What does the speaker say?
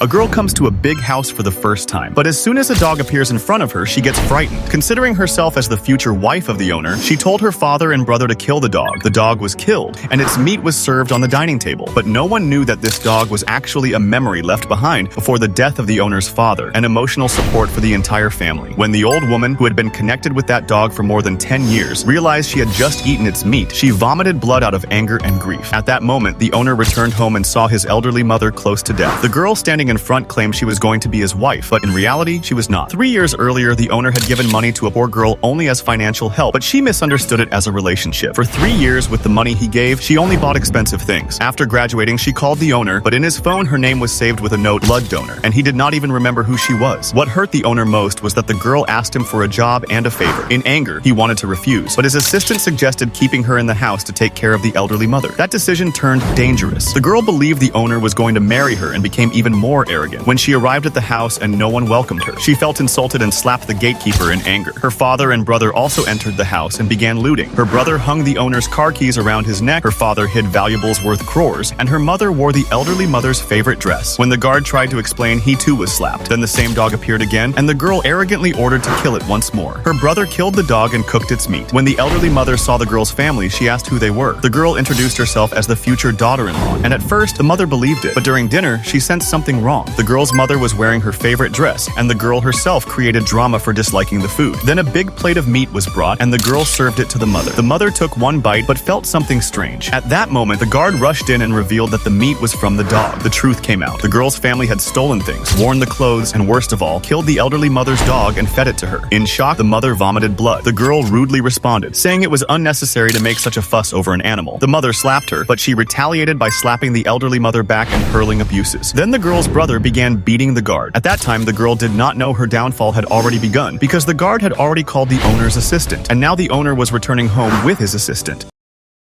A girl comes to a big house for the first time, but as soon as a dog appears in front of her, she gets frightened. Considering herself as the future wife of the owner, she told her father and brother to kill the dog. The dog was killed, and its meat was served on the dining table. But no one knew that this dog was actually a memory left behind before the death of the owner's father, an emotional support for the entire family. When the old woman, who had been connected with that dog for more than 10 years, realized she had just eaten its meat, she vomited blood out of anger and grief. At that moment, the owner returned home and saw his elderly mother close to death. The girl standing in front claimed she was going to be his wife, but in reality, she was not. 3 years earlier, the owner had given money to a poor girl only as financial help, but she misunderstood it as a relationship. For 3 years, with the money he gave, she only bought expensive things. After graduating, she called the owner, but in his phone, her name was saved with a note, blood donor, and he did not even remember who she was. What hurt the owner most was that the girl asked him for a job and a favor. In anger, he wanted to refuse, but his assistant suggested keeping her in the house to take care of the elderly mother. That decision turned dangerous. The girl believed the owner was going to marry her and became even more arrogant. When she arrived at the house and no one welcomed her, she felt insulted and slapped the gatekeeper in anger. Her father and brother also entered the house and began looting. Her brother hung the owner's car keys around his neck, her father hid valuables worth crores, and her mother wore the elderly mother's favorite dress. When the guard tried to explain, he too was slapped. Then the same dog appeared again, and the girl arrogantly ordered to kill it once more. Her brother killed the dog and cooked its meat. When the elderly mother saw the girl's family, she asked who they were. The girl introduced herself as the future daughter-in-law, and at first, the mother believed it. But during dinner, she sensed something wrong. The girl's mother was wearing her favorite dress, and the girl herself created drama for disliking the food. Then a big plate of meat was brought, and the girl served it to the mother. The mother took one bite, but felt something strange. At that moment, the guard rushed in and revealed that the meat was from the dog. The truth came out. The girl's family had stolen things, worn the clothes, and worst of all, killed the elderly mother's dog and fed it to her. In shock, the mother vomited blood. The girl rudely responded, saying it was unnecessary to make such a fuss over an animal. The mother slapped her, but she retaliated by slapping the elderly mother back and hurling abuses. Then the girl's brother began beating the guard. At that time, the girl did not know her downfall had already begun because the guard had already called the owner's assistant, and now the owner was returning home with his assistant.